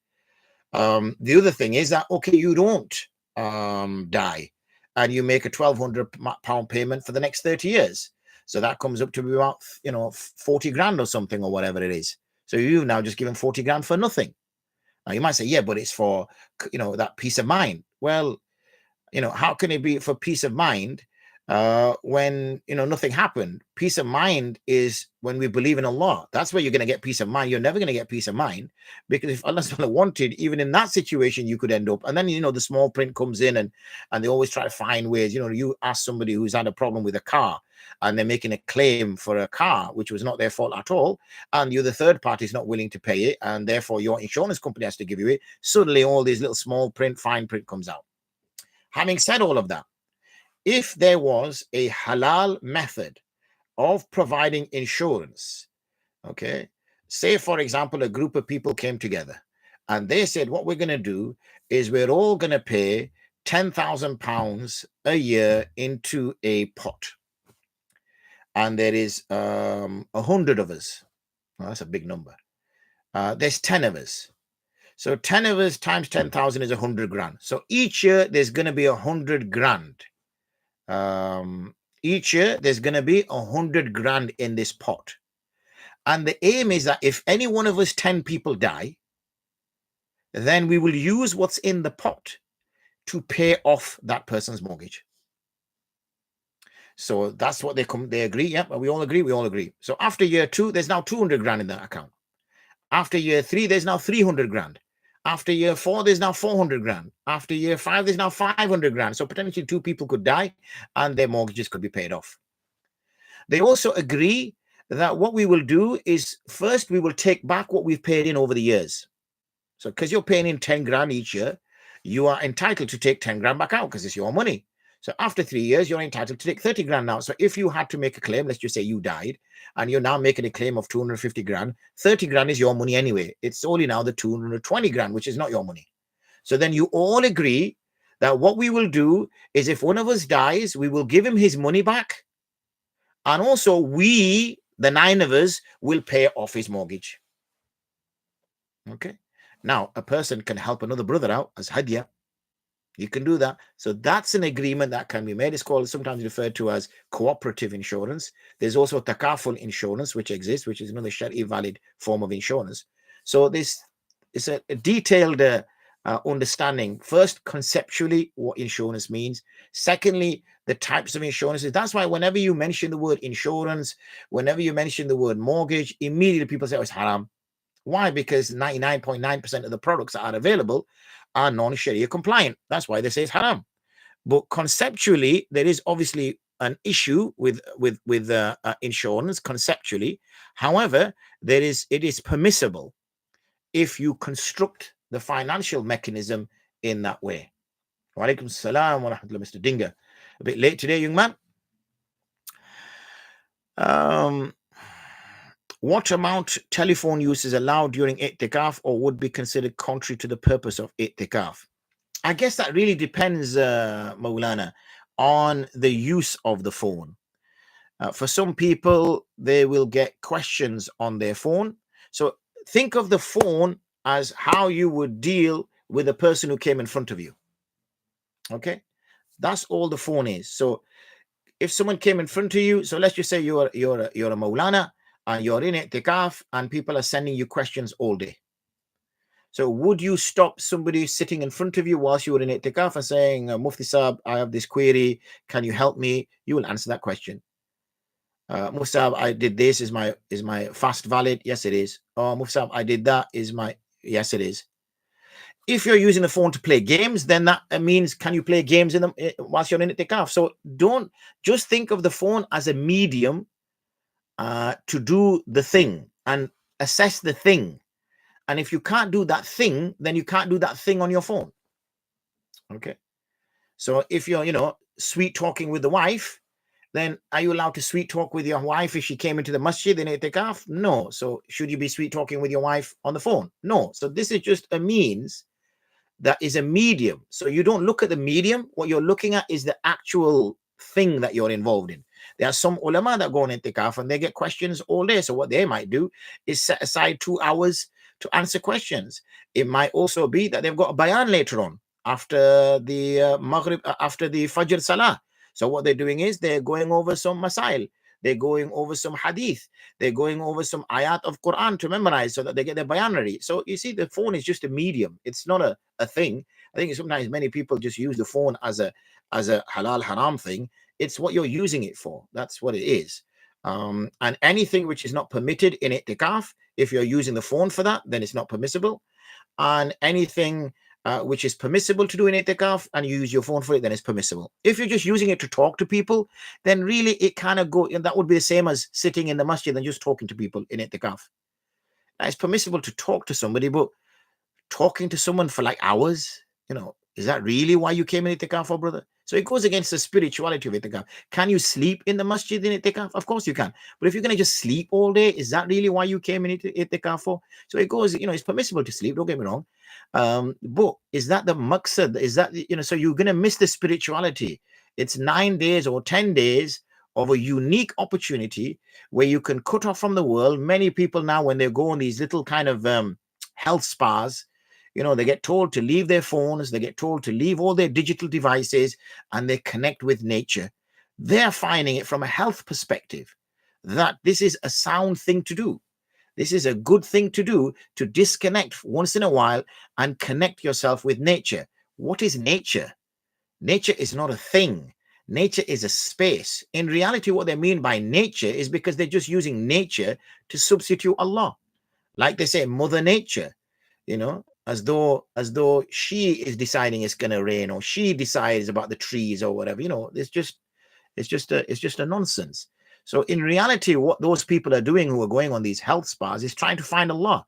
The other thing is that, okay, you don't die and you make a £1,200 payment for the next 30 years. So that comes up to be about, 40 grand or something, or whatever it is. So you've now just given 40 grand for nothing. Now you might say, yeah, but it's for, that peace of mind. Well, how can it be for peace of mind when, nothing happened? Peace of mind is when we believe in Allah. That's where you're going to get peace of mind. You're never going to get peace of mind, because if Allah wanted, even in that situation, you could end up. And then, the small print comes in, and they always try to find ways. You ask somebody who's had a problem with a car, and they're making a claim for a car, which was not their fault at all, and the third party is not willing to pay it, and therefore your insurance company has to give you it. Suddenly all these little small print, fine print comes out. Having said all of that, if there was a halal method of providing insurance, okay, say, for example, a group of people came together and they said, what we're going to do is we're all going to pay £10,000 a year into a pot. And there is 100 of us. Well, that's a big number. There's 10 of us. So 10 of us times 10,000 is 100 grand. So each year there's going to be 100 grand. Each year there's going to be 100 grand in this pot. And the aim is that if any one of us 10 people die, then we will use what's in the pot to pay off that person's mortgage. So that's what they agree. Yeah, we all agree. So after year 2, there's now 200 grand in that account. After year 3, there's now 300 grand. After year 4, there's now 400 grand. After year 5, there's now 500 grand. So potentially 2 people could die and their mortgages could be paid off. They also agree that what we will do is first we will take back what we've paid in over the years. So because you're paying in 10 grand each year, you are entitled to take 10 grand back out because it's your money. So after 3 years, you're entitled to take 30 grand now. So if you had to make a claim, let's just say you died, and you're now making a claim of 250 grand, 30 grand is your money anyway. It's only now the 220 grand, which is not your money. So then you all agree that what we will do is if one of us dies, we will give him his money back. And also we, the 9 of us, will pay off his mortgage. Okay. Now, a person can help another brother out as hadiyah. You can do that. So that's an agreement that can be made. It's called, sometimes referred to as cooperative insurance. There's also takaful insurance, which exists, which is another Sharia valid form of insurance. So this is a detailed understanding. First, conceptually, what insurance means. Secondly, the types of insurances. That's why whenever you mention the word insurance, whenever you mention the word mortgage, immediately people say, oh, it's haram. Why? Because 99.9% of the products that are available are non-Sharia compliant. That's why they say it's haram. But conceptually, there is obviously an issue with insurance conceptually. However, it is permissible if you construct the financial mechanism in that way. Wa alaikum salam wa rahmatullah, Mr. Dinger. A bit late today, young man. What amount telephone use is allowed during Itikaf or would be considered contrary to the purpose of Itikaf? I guess that really depends, Maulana, on the use of the phone. For some people, they will get questions on their phone. So think of the phone as how you would deal with a person who came in front of you. Okay, that's all the phone is. So if someone came in front of you, so let's just say you're a Maulana and you're in Itikaf and people are sending you questions all day. So would you stop somebody sitting in front of you whilst you were in Itikaf and saying, Mufti Saab, I have this query, can you help me? You will answer that question. Mufti Saab, I did this, is my fast valid? Yes, it is. Oh, Mufti Saab, I did that, yes, it is. If you're using the phone to play games, then that means, can you play games in them whilst you're in Itikaf? So don't just think of the phone as a medium to do the thing and assess the thing. And if you can't do that thing, then you can't do that thing on your phone. Okay. So if you're, sweet talking with the wife, then are you allowed to sweet talk with your wife if she came into the masjid in Itikaf? No. So should you be sweet talking with your wife on the phone? No. So this is just a means that is a medium. So you don't look at the medium. What you're looking at is the actual thing that you're involved in. There are some ulama that go on Itikaf and they get questions all day. So what they might do is set aside 2 hours to answer questions. It might also be that they've got a bayan later on after the Maghrib, after the Fajr Salah. So what they're doing is they're going over some masail. They're going over some hadith. They're going over some ayat of Quran to memorize so that they get their bayan ready. So you see, the phone is just a medium. It's not a thing. I think sometimes many people just use the phone as a halal haram thing. It's what you're using it for. That's what it is. And anything which is not permitted in Itikaf, if you're using the phone for that, then it's not permissible. And anything which is permissible to do in Itikaf and you use your phone for it, then it's permissible. If you're just using it to talk to people, then really it kind of that would be the same as sitting in the masjid and just talking to people in Itikaf. Now, it's permissible to talk to somebody, but talking to someone for like hours, is that really why you came in Itikaf for, brother? So it goes against the spirituality of Itikaf. Can you sleep in the masjid in Itikaf? Of course you can. But if you're going to just sleep all day, is that really why you came in Itikaf for? So it goes, it's permissible to sleep, don't get me wrong. But is that the maqsad? Is that, so you're going to miss the spirituality. It's 9 days or 10 days of a unique opportunity where you can cut off from the world. Many people now, when they go on these little kind of health spas, they get told to leave their phones, they get told to leave all their digital devices, and they connect with nature. They're finding it from a health perspective that this is a sound thing to do. This is a good thing to do, to disconnect once in a while and connect yourself with nature. What is nature? Nature is not a thing. Nature is a space. In reality, what they mean by nature is because they're just using nature to substitute Allah. Like they say, Mother Nature, as though she is deciding it's going to rain, or she decides about the trees or whatever. It's just a nonsense. So in reality, what those people are doing who are going on these health spas is trying to find Allah,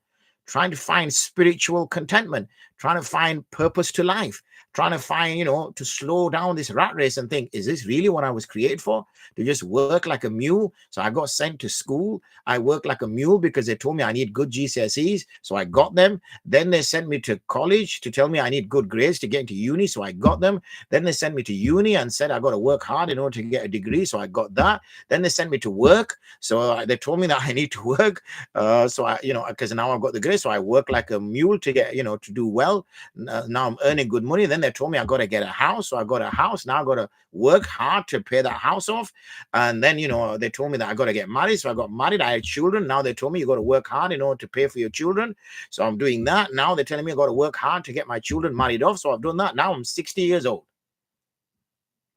trying to find spiritual contentment, trying to find purpose to life, trying to find, to slow down this rat race and think, is this really what I was created for? To just work like a mule? So I got sent to school. I worked like a mule because they told me I need good GCSEs. So I got them. Then they sent me to college to tell me I need good grades to get into uni. So I got them. Then they sent me to uni and said I got to work hard in order to get a degree. So I got that. Then they sent me to work. So they told me that I need to work. So I, because now I've got the grade. So I work like a mule to get, to do well. Now I'm earning good money. Then they told me I got to get a house. So I got a house. Now I got to work hard to pay that house off. And then, they told me that I got to get married. So I got married. I had children. Now they told me you got to work hard in order to pay for your children. So I'm doing that. Now they're telling me I got to work hard to get my children married off. So I've done that. Now I'm 60 years old.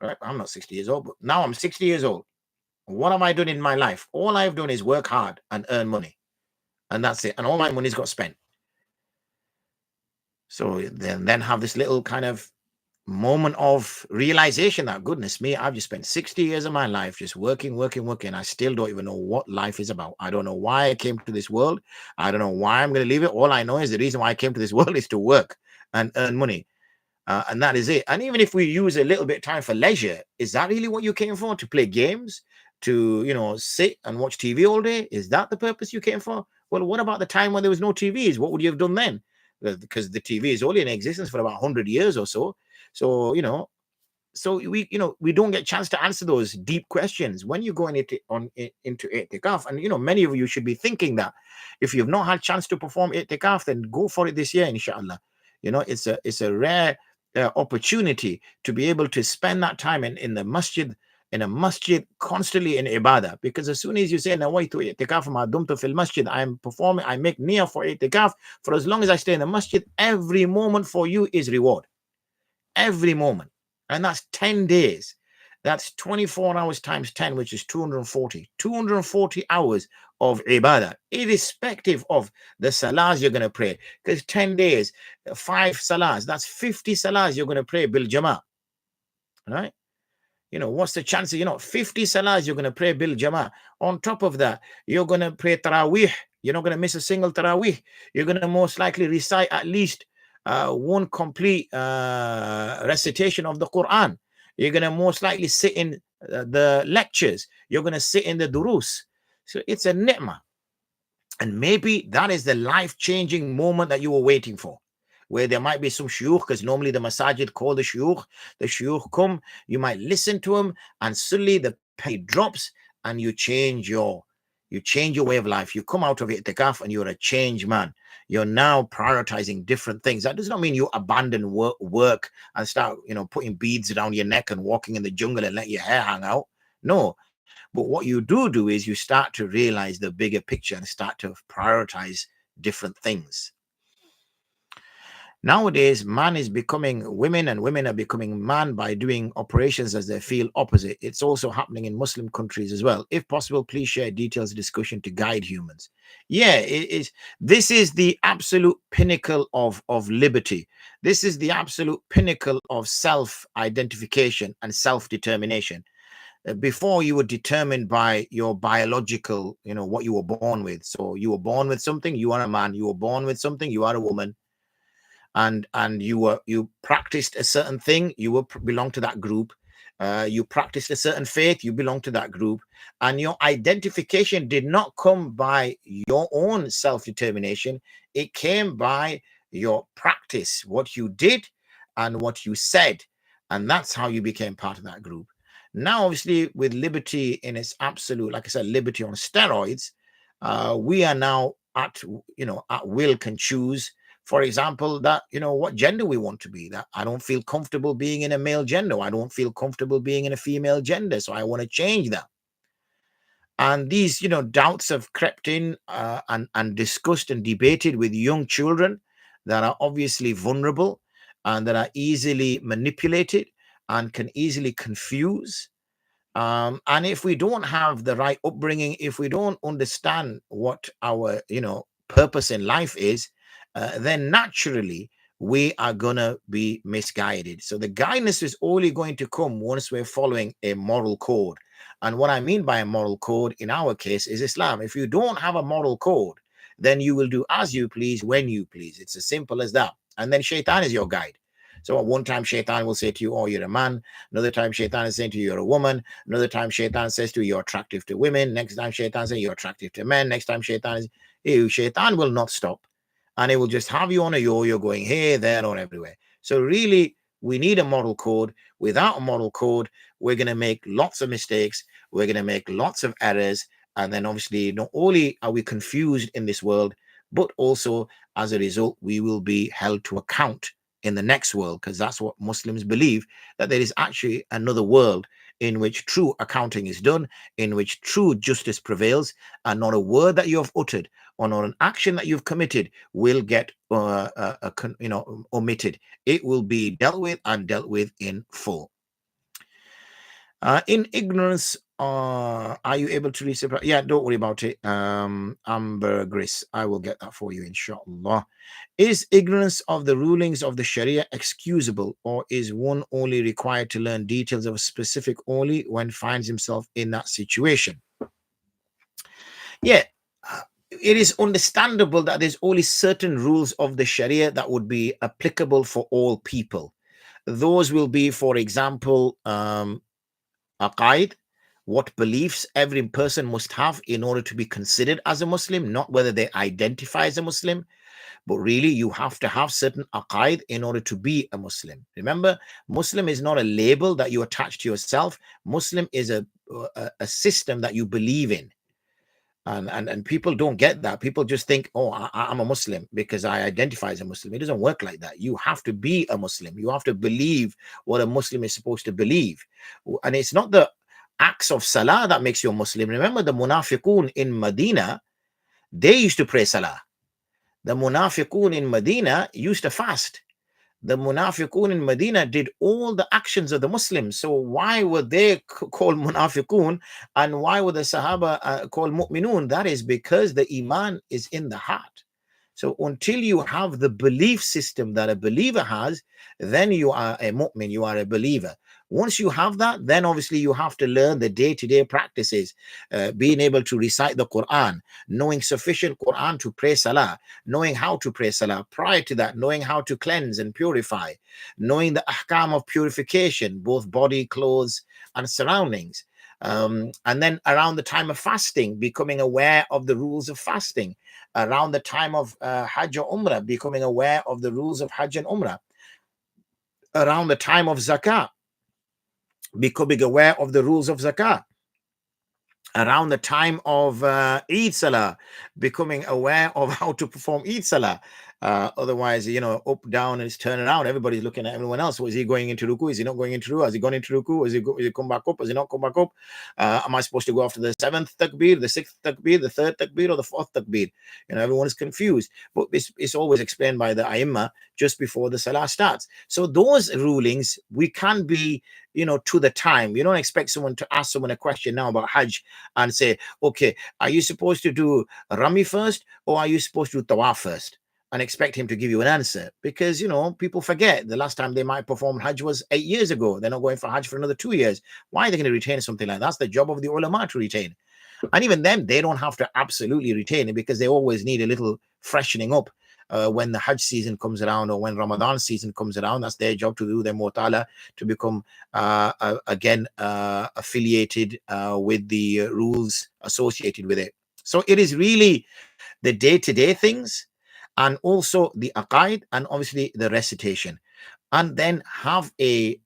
Right? I'm not 60 years old, but now I'm 60 years old. What have I done in my life? All I've done is work hard and earn money. And that's it. And all my money's got spent. So then have this little kind of moment of realization that, goodness me, I've just spent 60 years of my life just working. I still don't even know what life is about. I don't know why I came to this world. I don't know why I'm going to leave it. All I know is the reason why I came to this world is to work and earn money. And that is it. And even if we use a little bit of time for leisure, is that really what you came for? To play games? To, sit and watch TV all day? Is that the purpose you came for? Well, what about the time when there was no TVs? What would you have done then? Because the TV is only in existence for about 100 years or so. So, we don't get a chance to answer those deep questions when you go into Itikaf. And, many of you should be thinking that if you've not had a chance to perform Itikaf, then go for it this year, inshallah. It's a rare opportunity to be able to spend that time in the masjid, in a masjid, constantly in ibadah. Because as soon as you say nawaitu itikaf ma dumtu fil masjid, I'm performing, I make niyyah for itikaf, for as long as I stay in the masjid, every moment for you is reward. Every moment. And that's 10 days. That's 24 hours times 10, which is 240 hours of ibadah, irrespective of the salahs you're going to pray. Because 10 days, 5 salahs, that's 50 salahs you're going to pray bil jama'. Right? What's the chances? 50 salahs you're going to pray bil jama'. On top of that, you're going to pray tarawih. You're not going to miss a single tarawih. You're going to most likely recite at least one complete recitation of the Quran. You're going to most likely sit in the lectures. You're going to sit in the durus. So it's a ni'mah. And maybe that is the life-changing moment that you were waiting for, where there might be some shuyukh, because normally the masajid call the shuyukh come, you might listen to them, and suddenly the penny drops, and you change your way of life. You come out of itikaf and you're a changed man. You're now prioritizing different things. That does not mean you abandon work and start, putting beads around your neck and walking in the jungle and let your hair hang out. No. But what you do is you start to realize the bigger picture and start to prioritize different things. Nowadays, man is becoming women and women are becoming man by doing operations as they feel opposite. It's also happening in Muslim countries as well. If possible, please share details of discussion to guide humans. Yeah, it is. This is the absolute pinnacle of liberty. This is the absolute pinnacle of self-identification and self-determination. Before, you were determined by your biological, what you were born with. So you were born with something, you are a man. You were born with something, you are a woman. And you practiced a certain thing, you belong to that group. You practiced a certain faith, you belong to that group. And your identification did not come by your own self-determination. It came by your practice, what you did and what you said. And that's how you became part of that group. Now, obviously, with liberty in its absolute, like I said, liberty on steroids, we are now at will can choose, for example, that, what gender we want to be. That I don't feel comfortable being in a male gender. I don't feel comfortable being in a female gender. So I want to change that. And these, doubts have crept in and discussed and debated with young children that are obviously vulnerable and that are easily manipulated and can easily confuse. And if we don't have the right upbringing, if we don't understand what our, purpose in life is, then naturally we are going to be misguided. So the guidance is only going to come once we're following a moral code. And what I mean by a moral code in our case is Islam. If you don't have a moral code, then you will do as you please when you please. It's as simple as that. And then Shaitan is your guide. So at one time Shaitan will say to you, oh, you're a man. Another time Shaitan is saying to you, you're a woman. Another time Shaitan says to you, you're attractive to women. Next time Shaitan says you're attractive to men. Next time Shaitan is, ew, Shaitan will not stop. And it will just have you on a yo-yo going here, there, or everywhere. So really, we need a moral code. Without a moral code, we're going to make lots of mistakes. We're going to make lots of errors. And then obviously, not only are we confused in this world, but also as a result, we will be held to account in the next world, because that's what Muslims believe, that there is actually another world in which true accounting is done, in which true justice prevails, and not a word that you have uttered or not an action that you've committed will get omitted. It will be dealt with and dealt with in full. In ignorance, are you able to read? Yeah, don't worry about it. Amber Grace, I will get that for you, inshallah. Is ignorance of the rulings of the Sharia excusable, or is one only required to learn details of a specific only when finds himself in that situation? Yeah, it is understandable that there's only certain rules of the Sharia that would be applicable for all people. Those will be, for example, aqaid, what beliefs every person must have in order to be considered as a Muslim, not whether they identify as a Muslim, but really you have to have certain aqaid in order to be a Muslim. Remember, Muslim is not a label that you attach to yourself. Muslim is a system that you believe in. And people don't get that. People just think, oh, I'm a Muslim because I identify as a Muslim. It doesn't work like that. You have to be a Muslim. You have to believe what a Muslim is supposed to believe. And it's not the acts of salah that makes you a Muslim. Remember, the munafiqun in Medina, they used to pray salah. The munafiqun in Medina used to fast. The munafiqun in Medina did all the actions of the Muslims. So why were they called munafiqun, and why were the Sahaba called mu'minun? That is because the iman is in the heart. So until you have the belief system that a believer has, then you are a mu'min, you are a believer. Once you have that, then obviously you have to learn the day-to-day practices, being able to recite the Quran, knowing sufficient Quran to pray salah, knowing how to pray salah. Prior to that, knowing how to cleanse and purify, knowing the ahkam of purification, both body, clothes, and surroundings. And then around the time of fasting, becoming aware of the rules of fasting. Around the time of Hajj or Umrah, becoming aware of the rules of Hajj and Umrah. Around the time of Zakah, becoming aware of the rules of Zakah. Around the time of Eid Salah, becoming aware of how to perform Eid Salah. Otherwise, up, down, and it's turning around. Everybody's looking at everyone else. Is he going into ruku? Is he not going into ruku? Has he gone into ruku? Is he come back up? Has he not come back up? Am I supposed to go after the 7th takbir, the 6th takbir, the 3rd takbir, or the 4th takbir? Everyone is confused. But it's always explained by the Aimma just before the Salah starts. So those rulings, we can be, to the time. You don't expect someone to ask someone a question now about Hajj and say, okay, are you supposed to do Rami first, or are you supposed to do Tawaf first? And expect him to give you an answer, because people forget the last time they might perform Hajj was 8 years ago. They're not going for Hajj for another 2 years. Why are they going to retain something like that? That's the job of the ulama to retain. And even them, they don't have to absolutely retain it, because they always need a little freshening up when the Hajj season comes around, or when Ramadan season comes around. That's their job, to do their mutala, to become again affiliated with the rules associated with it. So it is really the day-to-day things, and also the aqaid, and obviously the recitation. And then have a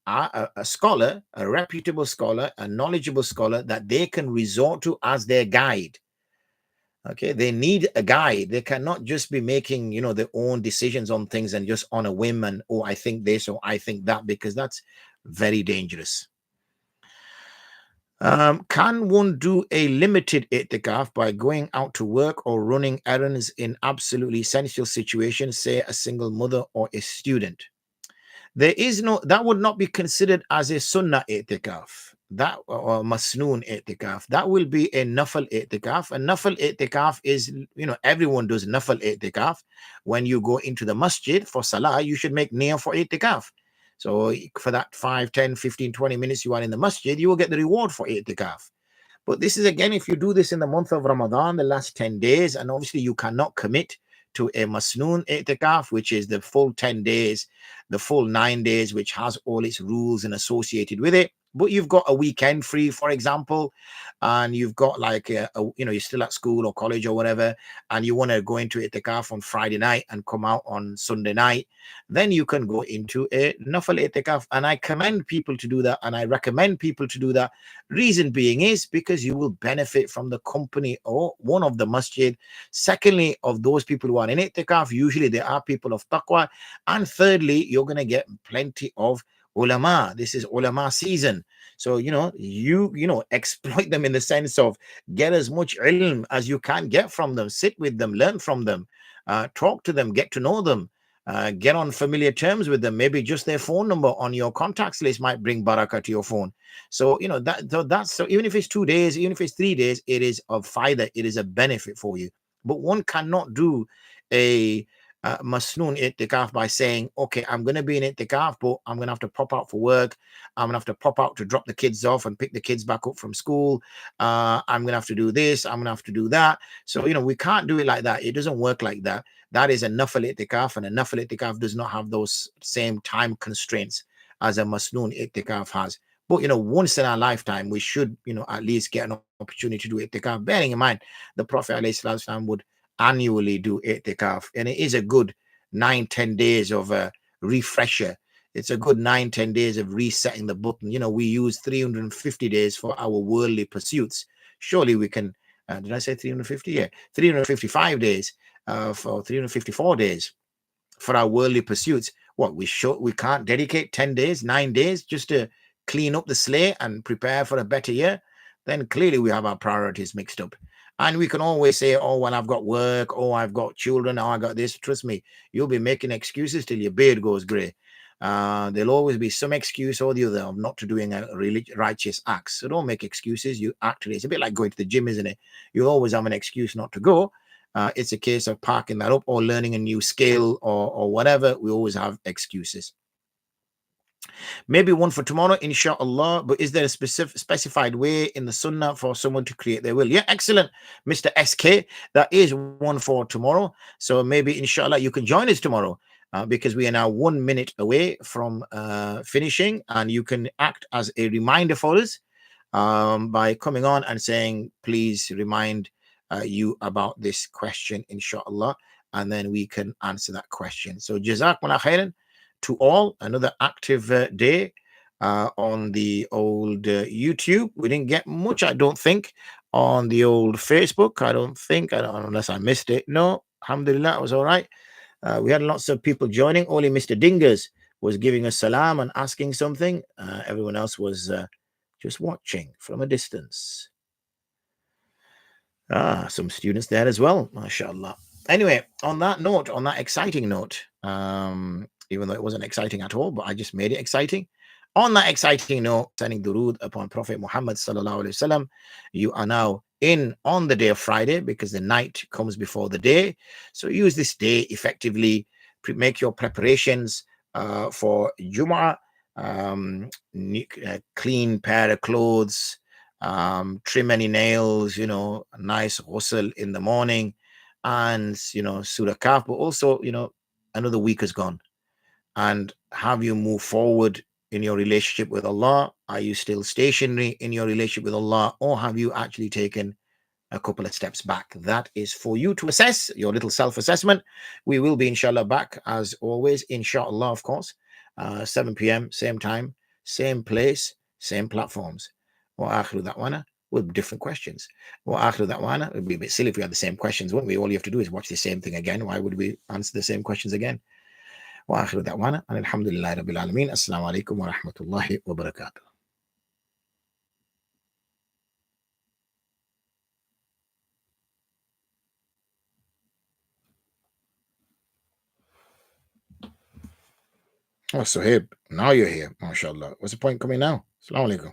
scholar, a reputable scholar, a knowledgeable scholar that they can resort to as their guide. Okay, they need a guide. They cannot just be making, their own decisions on things and just on a whim and, oh, I think this or I think that, because that's very dangerous. Can one do a limited itikaf by going out to work or running errands in absolutely essential situations, say a single mother or a student? That would not be considered as a sunnah itikaf, that or masnoon itikaf. That will be a nafal itikaf. A nafal itikaf is, everyone does nafal itikaf. When you go into the masjid for salah, you should make niyyah for itikaf. So for that 5, 10, 15, 20 minutes you are in the masjid, you will get the reward for itikaf. But this is, again, if you do this in the month of Ramadan, the last 10 days, and obviously you cannot commit to a masnoon itikaf, which is the full 10 days, the full 9 days, which has all its rules and associated with it. But you've got a weekend free, for example, and you've got like you're still at school or college or whatever, and you want to go into itikaf on Friday night and come out on Sunday night, then you can go into a nafal itikaf. And I commend people to do that, and I recommend people to do that. Reason being is because you will benefit from the company or one of the masjid. Secondly, of those people who are in itikaf, usually they are people of taqwa. And thirdly, you're going to get plenty of ulama. This is ulama season. So, exploit them in the sense of get as much ilm as you can get from them, sit with them, learn from them, talk to them, get to know them. Get on familiar terms with them. Maybe just their phone number on your contacts list might bring barakah to your phone. So so even if it's 2 days, even if it's 3 days, it is of fayda, it is a benefit for you. But one cannot do a masnoon itikaf by saying, okay, I'm going to be in itikaf, but I'm going to have to pop out for work. I'm going to have to pop out to drop the kids off and pick the kids back up from school. I'm going to have to do this. I'm going to have to do that. So, we can't do it like that. It doesn't work like that. That is a nafal itikaf, and a nafal itikaf does not have those same time constraints as a masnoon itikaf has. But, once in our lifetime, we should, at least get an opportunity to do itikaf. Bearing in mind, the Prophet ﷺ would annually do itikaf, and it is a good 9-10 days of a refresher. It's a good 9-10 days of resetting the button. We use 350 days for our worldly pursuits. Surely we can, did I say 350? Yeah, 355 days for 354 days for our worldly pursuits. What, we can't dedicate 10 days, 9 days just to clean up the slate and prepare for a better year? Then clearly we have our priorities mixed up. And we can always say, oh, well, I've got work, oh, I've got children, oh, I got this. Trust me, you'll be making excuses till your beard goes grey. There'll always be some excuse or the other of not to doing a really righteous act. So don't make excuses. You actually, it's a bit like going to the gym, isn't it? You'll always have an excuse not to go. It's a case of parking that up or learning a new skill or whatever. We always have excuses. Maybe one for tomorrow, inshallah. But is there a specified way in the sunnah for someone to create their will? Yeah, excellent, Mr. SK. That is one for tomorrow. So maybe, inshallah, you can join us tomorrow. Because we are now 1 minute away from finishing, and you can act as a reminder for us by coming on and saying, please remind you about this question, inshallah, and then we can answer that question. So jazakumullah khairan to all. Another active day on the old YouTube. We didn't get much, I don't think, on the old Facebook. I don't unless I missed it. No, alhamdulillah, it was all right. We had lots of people joining. Only Mr. Dingers was giving us salam and asking something. Everyone else was just watching from a distance. Some students there as well, mashallah. Anyway, on that note, on that exciting note, even though it wasn't exciting at all, but I just made it exciting. On that exciting note, sending durood upon Prophet Muhammad sallallahu alaihi wasallam. You are now in on the day of Friday because the night comes before the day. So use this day effectively. Make your preparations for Jum'ah. Clean pair of clothes. Trim any nails, a nice ghusl in the morning, and Surah Kahf. But also, another week has gone. And have you moved forward in your relationship with Allah? Are you still stationary in your relationship with Allah, or have you actually taken a couple of steps back? That is for you to assess, your little self-assessment. We will be, inshallah, back as always, inshallah, of course, 7 p.m., same time, same place, same platforms. وآخر دعوانا with different questions. وآخر دعوانا, it would be a bit silly if we had the same questions, wouldn't we? All you have to do is watch the same thing again. Why would we answer the same questions again? وآخر دعوانا أن الحمد لله رب العالمين. السلام عليكم ورحمة الله وبركاته. Oh, Suhaib, now you're here, mashallah. What's the point coming now? Assalamu alaikum.